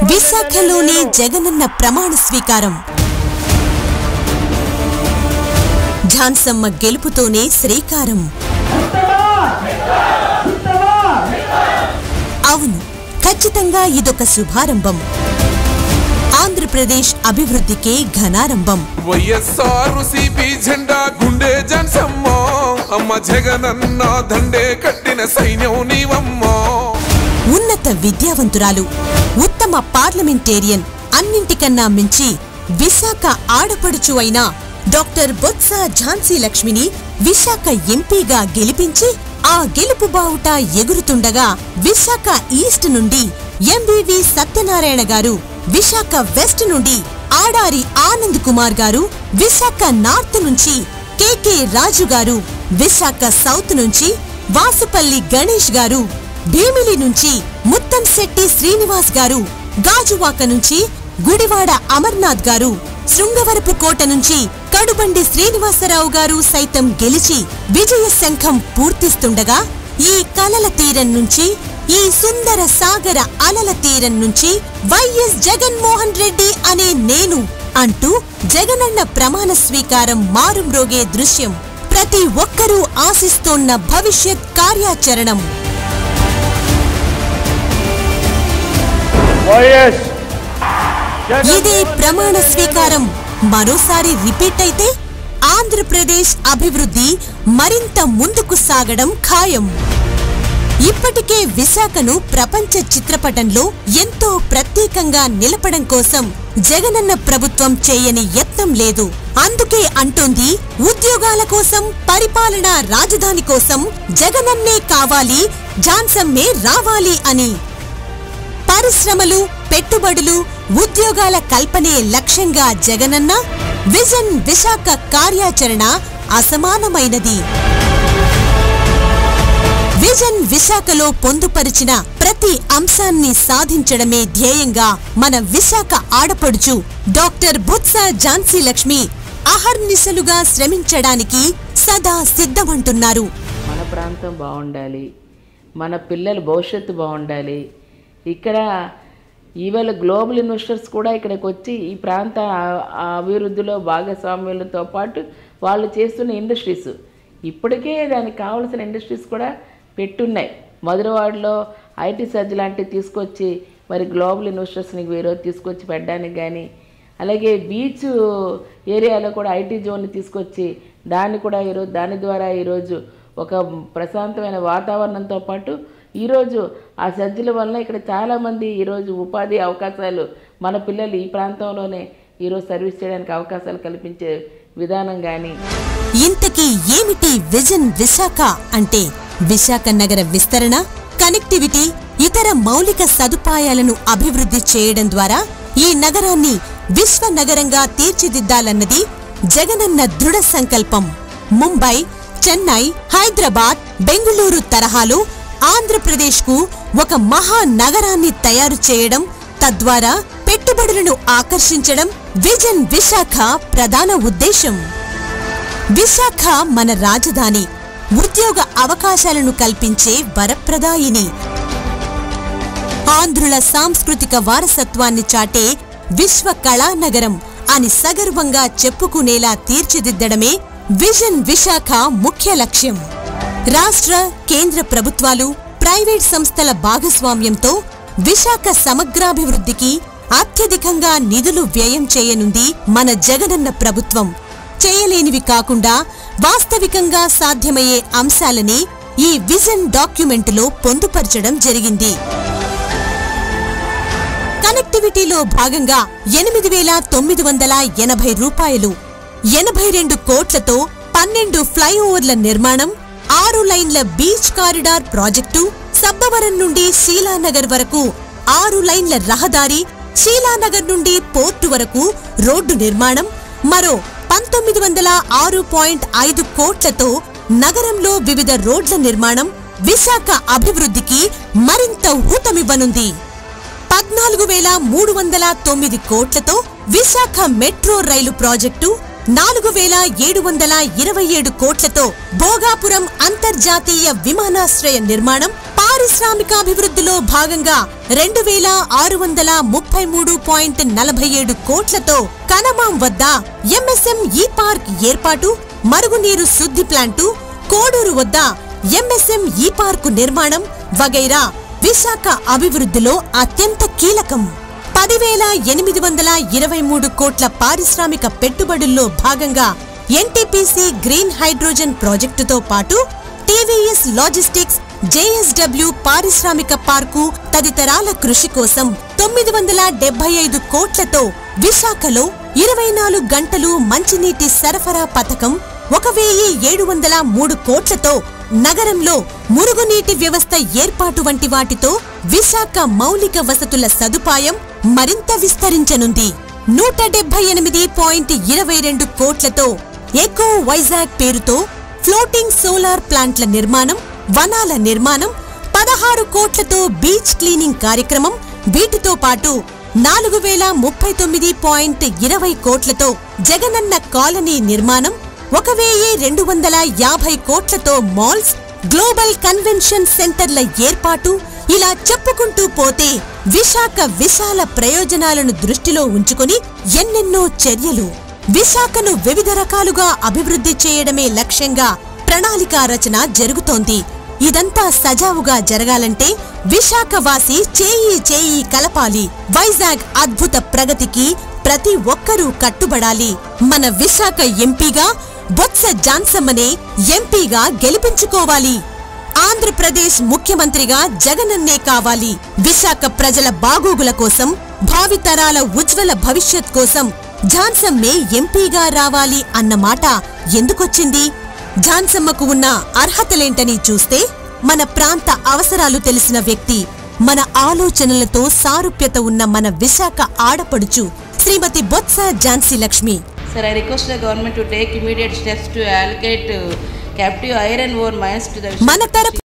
విశాఖలోనే జగనన్న ప్రమాణ స్వీకారం. ఝాన్సమ్మ గెలుపుతోనే శ్రీకారం. అవును, ఖచ్చితంగా ఇదొక శుభారంభం. ఆంధ్రప్రదేశ్ అభివృద్ధికే ఘనారంభం. వైఎస్ఆర్సీపీ జెండా గుండె ఝాన్సమ్మ, అమ్మ జగనన్న దండే కట్టిన సైన్యం నీవమ్మా. ఉన్నత విద్యావంతురాలు, ఉత్తమ పార్లమెంటేరియన్, అన్నింటికన్నా మించి విశాఖ ఆడపడుచు అయిన డాక్టర్ బొత్స ఝాన్సీ లక్ష్మిని విశాఖ ఎంపీగా గెలిపించి ఆ గెలుపు బావుట ఎగురుతుండగా విశాఖ ఈస్ట్ నుండి ఎంవివి సత్యనారాయణ గారు, విశాఖ వెస్ట్ నుండి ఆడారి ఆనంద్ కుమార్ గారు, విశాఖ నార్త్ నుంచి కెకే రాజు గారు, విశాఖ సౌత్ నుంచి వాసుపల్లి గణేష్ గారు, భీమిలి నుంచి ముత్తంశెట్టి శ్రీనివాస్ గారు, గాజువాక నుంచి గుడివాడ అమర్నాథ్ గారు, శృంగవరపు కోట నుంచి కడుబండి శ్రీనివాసరావు గారు సైతం గెలిచి విజయ శంఖం పూర్తిస్తుండగా ఈ కలల తీరం నుంచి, ఈ సుందర సాగర అలల తీరం నుంచి వైఎస్ జగన్మోహన్ రెడ్డి అనే నేను అంటూ జగనన్న ప్రమాణ స్వీకారం మారుమ్రోగే దృశ్యం ప్రతి ఒక్కరూ ఆశిస్తోన్న భవిష్యత్ కార్యాచరణం. ఇదే ప్రమాణ స్వీకారం మరోసారి రిపీట్ అయితే ఆంధ్రప్రదేశ్ అభివృద్ధి మరింత ముందుకు సాగడం ఖాయం. ఇప్పటికే విశాఖను ప్రపంచ చిత్రపటంలో ఎంతో ప్రత్యేకంగా నిలపడం కోసం జగనన్న ప్రభుత్వం చేయని యత్నం లేదు. అందుకే అంటోంది, ఉద్యోగాల కోసం, పరిపాలనా రాజధాని కోసం జగనన్నే కావాలి, ఝాన్సమ్మే రావాలి అని. పరిశ్రమలు, పెట్టుబడులు, ఉద్యోగాల కల్పనే లక్ష్యంగా జగనన్న విజన్ విశాఖ కార్యాచరణ అసమానమైనది. విజన్ విశాఖలో పొందుపరిచిన ప్రతి అంశాన్ని సాధించడమే ధ్యేయంగా మన విశాఖ ఆడపడుచు డాక్టర్ బొత్స ఝాన్సీ లక్ష్మి అహర్నిశలుగా శ్రమించడానికి సదా సిద్ధమంటున్నారు. మన ప్రాంతం బాగుండాలి, మన పిల్లల భవిష్యత్తు బాగుండాలి. ఇక్కడ ఈవేళ గ్లోబల్ ఇన్వెస్టర్స్ కూడా ఇక్కడికి వచ్చి ఈ ప్రాంత అభివృద్ధిలో భాగస్వామ్యులతో పాటు వాళ్ళు చేస్తున్న ఇండస్ట్రీస్, ఇప్పటికే దానికి కావాల్సిన ఇండస్ట్రీస్ కూడా పెట్టున్నాయి. మధురవాడలో ఐటీ సర్జ్ లాంటివి తీసుకొచ్చి మరి గ్లోబల్ ఇన్వెస్టర్స్ని ఈరోజు తీసుకొచ్చి పెట్టడానికి కానీ, అలాగే బీచ్ ఏరియాలో కూడా ఐటీ జోన్ని తీసుకొచ్చి దాన్ని కూడా ఈరోజు దాని ద్వారా ఈరోజు ఒక ప్రశాంతమైన వాతావరణంతో పాటు ఈరోజు ఆ సజ్జల వల్ల ఇక్కడ చాలామంది ఈరోజు ఉపాధి అవకాశాలు, మన పిల్లలు ఈ ప్రాంతంలోనే ఈరోజు సర్వీస్ చేయడానికి అవకాశాలు కల్పించే విధానం కానీ. ఇంతకీ ఏమిటి విజన్ విశాఖ అంటే? విశాఖ నగర విస్తరణ, కనెక్టివిటీ, ఇతర మౌలిక సదుపాయాలను అభివృద్ధి చేయడం ద్వారా ఈ నగరాన్ని విశ్వ నగరంగా తీర్చిదిద్దాలన్నది జగనన్న దృఢ సంకల్పం. ముంబై, చెన్నై, హైదరాబాద్, బెంగుళూరు తరహాలో ఆంధ్రప్రదేశ్కు ఒక మహానగరాన్ని తయారు చేయడం, తద్వారా పెట్టుబడులను ఆకర్షించడం విజన్ విశాఖ ప్రధాన ఉద్దేశం. విశాఖ మన రాజధాని, ఉద్యోగ అవకాశాలను కల్పించే వరప్రదాయిని, ఆంధ్రుల సాంస్కృతిక వారసత్వాన్ని చాటే విశ్వ కళానగరం అని సగర్వంగా చెప్పుకునేలా తీర్చిదిద్దడమే విజన్ విశాఖ ముఖ్య లక్ష్యం. రాష్ట్ర, కేంద్ర ప్రభుత్వాలు, ప్రైవేట్ సంస్థల భాగస్వామ్యంతో విశాఖ సమగ్రాభివృద్ధికి అత్యధికంగా నిధులు వ్యయం చేయనుంది మన జగనన్న ప్రభుత్వం. చేయలేనివి కాకుండా వాస్తవికంగా సాధ్యమయ్యే అంశాలని ఈ విజన్ డాక్యుమెంటులో పొందుపరచడం జరిగింది. కనెక్టివిటీలో భాగంగా 8,980 రూపాయలు, 82 కోట్లతో 12 ఫ్లైఓవర్ల నిర్మాణం, 6 లైన్ల బీచ్ కారిడార్ ప్రాజెక్టు, సబ్బవరం నుండి శీలానగర్ వరకు 6 లైన్ల రహదారి, శీలానగర్ నుండి పోర్టు వరకు రోడ్డు నిర్మాణం, మరో 1906.5 కోట్లతో నగరంలో వివిధ రోడ్ల నిర్మాణం విశాఖ అభివృద్ధికి మరింత ఊతమివ్వనుంది. 14,309 కోట్లతో విశాఖ మెట్రో రైలు ప్రాజెక్టు, 4,727 కోట్లతో భోగాపురం అంతర్జాతీయ విమానాశ్రయ నిర్మాణం, పారిశ్రామికాభివృద్ధిలో భాగంగా 2633.47 కోట్లతో కనమాం వద్ద ఎంఎస్ఎంఈ పార్క్ ఏర్పాటు, మరుగునీరు శుద్ధి ప్లాంటు, కోడూరు వద్ద ఎంఎస్ఎంఈ పార్కు నిర్మాణం వగైరా విశాఖ అభివృద్ధిలో అత్యంత కీలకం. 10,823 కోట్ల పారిశ్రామిక పెట్టుబడుల్లో భాగంగా ఎన్టీపీసీ గ్రీన్ హైడ్రోజన్ ప్రాజెక్టుతో పాటు టీవీఎస్ లాజిస్టిక్స్, జేఎస్డబ్ల్యూ పారిశ్రామిక పార్కు తదితరాల కృషి కోసం 975 కోట్లతో విశాఖలో 24 గంటలు మంచినీటి సరఫరా పథకం, 1,703 కోట్లతో నగరంలో మురుగునీటి వ్యవస్థ ఏర్పాటు వంటి వాటితో విశాఖ మౌలిక వసతుల సదుపాయం మరింత విస్తరించనుంది. 178.22 కోట్లతో ఎకో వైజాగ్ పేరుతో ఫ్లోటింగ్ సోలార్ ప్లాంట్ల నిర్మాణం, వనాల నిర్మాణం, 16 కోట్లతో బీచ్ క్లీనింగ్ కార్యక్రమం, వీటితో పాటు 4,039.20 కోట్లతో జగనన్న కాలనీ నిర్మాణం, 1,250 కోట్లతో మాల్స్, గ్లోబల్ కన్వెన్షన్ సెంటర్ల ఏర్పాటు, ఇలా చెప్పుకుంటూ పోతే విశాఖ విశాల ప్రయోజనాలను దృష్టిలో ఉంచుకుని ఎన్నెన్నో చర్యలు. విశాఖను వివిధ రకాలుగా అభివృద్ధి చేయడమే లక్ష్యంగా ప్రణాళికా రచన జరుగుతోంది. ఇదంతా సజావుగా జరగాలంటే విశాఖవాసి చేయి కలపాలి. వైజాగ్ అద్భుత ప్రగతికి ప్రతి ఒక్కరూ కట్టుబడాలి. మన విశాఖ ఎంపీగా బొత్స జాన్సమ్మనే ఎంపీగా గెలిపించుకోవాలి. ఆంధ్రప్రదేశ్ ముఖ్యమంత్రిగా జగనన్నే కావాలి. విశాఖ ప్రజల బాగోగుల కోసం, భావితరాల ఉజ్వల భవిష్యత్ కోసం ఝాన్సమ్మే ఎంపీగా రావాలి అన్న మాట ఎందుకొచ్చింది? ఝాన్సమ్మకు ఉన్న అర్హతలేంటని చూస్తే మన ప్రాంత అవసరాలు తెలిసిన వ్యక్తి, మన ఆలోచనలతో సారూప్యత ఉన్న మన విశాఖ ఆడపడుచు శ్రీమతి Botsa Jhansi Lakshmi. Sir, I request the government to take immediate steps to allocate captive iron ore mines to the మన తరపు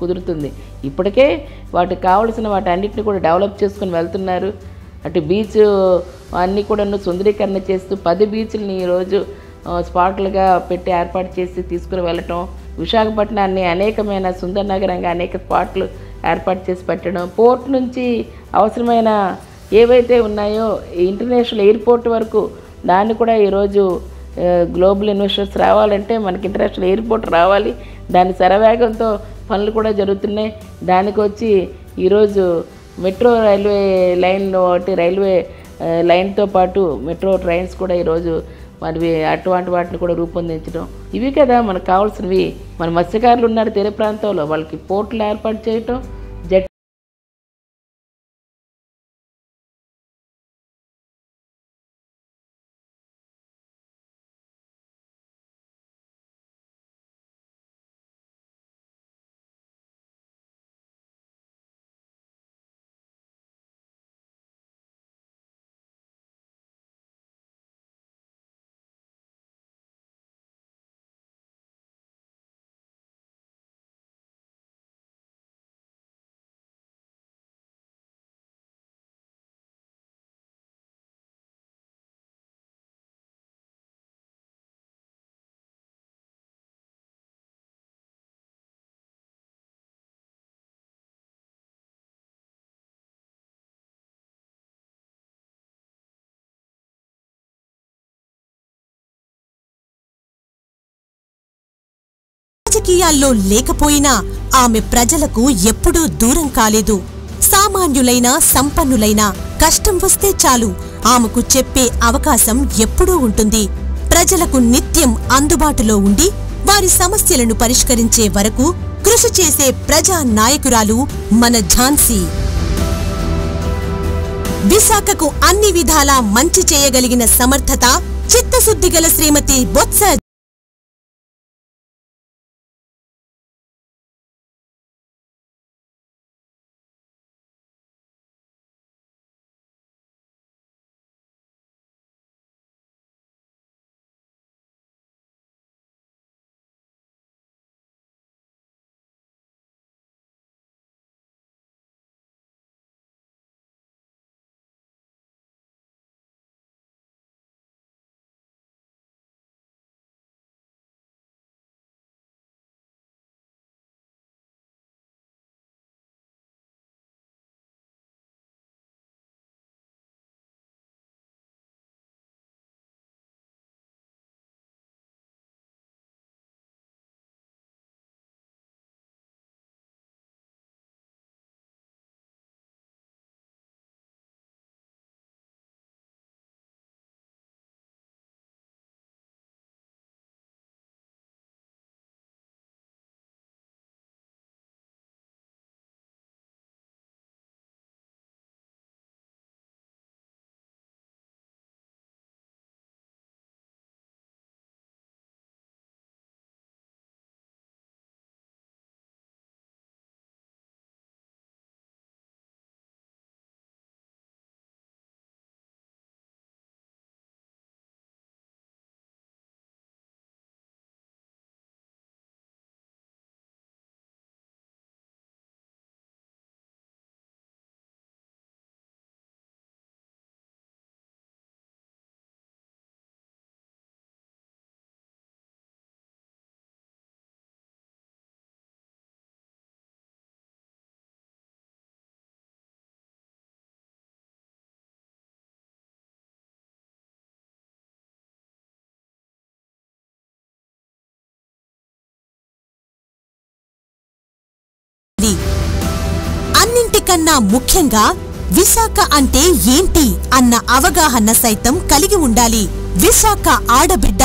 కుదురుతుంది. ఇప్పటికే వాటికి కావలసిన వాటి అన్నిటిని కూడా డెవలప్ చేసుకుని వెళ్తున్నారు. అటు బీచ్ అన్నీ కూడా సుందరీకరణ చేస్తూ 10 బీచ్లని ఈరోజు స్పాట్లుగా పెట్టి ఏర్పాటు చేసి తీసుకుని వెళ్ళటం, విశాఖపట్నాన్ని అనేకమైన సుందర నగరంగా అనేక స్పాట్లు ఏర్పాటు చేసి పెట్టడం, పోర్ట్ నుంచి అవసరమైన ఏవైతే ఉన్నాయో ఇంటర్నేషనల్ ఎయిర్పోర్ట్ వరకు దాన్ని కూడా ఈరోజు గ్లోబల్ ఇన్వెస్టర్స్ రావాలంటే మనకి ఇంటర్నేషనల్ ఎయిర్పోర్ట్ రావాలి. దాని శరవేగంతో పనులు కూడా జరుగుతున్నాయి. దానికి వచ్చి ఈరోజు మెట్రో రైల్వే లైన్ ఒకటి, రైల్వే లైన్తో పాటు మెట్రో ట్రైన్స్ కూడా ఈరోజు మరి అటువంటి వాటిని కూడా రూపొందించడం, ఇవి కదా మనకు కావాల్సినవి. మన మత్స్యకారులు ఉన్నారు తీర ప్రాంతంలో, వాళ్ళకి పోర్టులు ఏర్పాటు చేయటం, జెట్ రాజకీయాల్లో లేకపోయినా ఆమె ప్రజలకు ఎప్పుడూ దూరం కాలేదు. సామాన్యులైన సంపన్నులైన కష్టం వస్తే చాలు ఆమెకు చెప్పే అవకాశం ఎప్పుడూ ఉంటుంది. ప్రజలకు నిత్యం అందుబాటులో ఉండి వారి సమస్యలను పరిష్కరించే వరకు కృషి చేసే ప్రజా నాయకురాలు మన ఝాన్సీ. విశాఖకు అన్ని విధాలా మంచి చేయగలిగిన సమర్థత, చిత్తశుద్ధి గల శ్రీమతి బొత్స అన్నింటికన్నా ముఖ్యంగా విశాఖ అంటే ఏంటి అన్న అవగాహన సైతం కలిగి ఉండాలి. విశాఖ ఆడబిడ్డ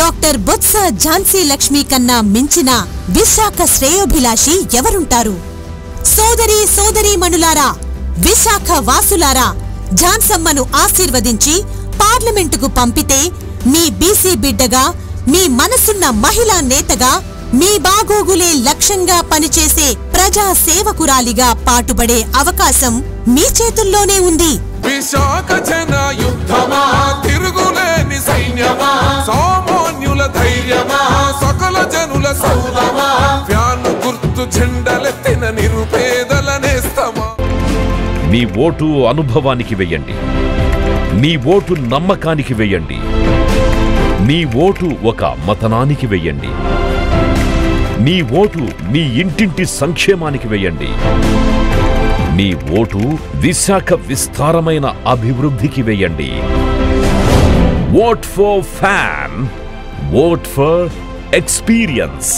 డాక్టర్ బొత్స ఝాన్సీ లక్ష్మి కన్నా మించిన విశాఖ శ్రేయోభిలాషి ఎవరుంటారు? సోదరీమణులారా, విశాఖ వాసులారా, ఝాన్సమ్మను ఆశీర్వదించి పార్లమెంటుకు పంపితే మీ బీసీ బిడ్డగా, మీ మనసున్న మహిళా నేతగా, మీ బాగోగులే లక్ష్యంగా పనిచేసే ప్రజా సేవకురాలిగా పాటుపడే అవకాశం మీ చేతుల్లోనే ఉంది. విశాఖ జన యుద్ధమా, తిరుగులేని సైన్యమా, సామాన్యుల ధైర్యమా, సకల జనుల సౌదమా, ఫ్యాను గుర్తు జెండలెత్తిన నిరుపేదల నేస్తమా. మీ ఓటు అనుభవానికి వెయ్యండి, మీ ఓటు నమ్మకానికి వెయ్యండి, మీ ఓటు ఒక మతనానికి వెయ్యండి, మీ ఓటు మీ ఇంటింటి సంక్షేమానికి వెయ్యండి, మీ ఓటు విశాఖ విస్తారమైన అభివృద్ధికి వెయ్యండి. Vote for fan, vote for experience.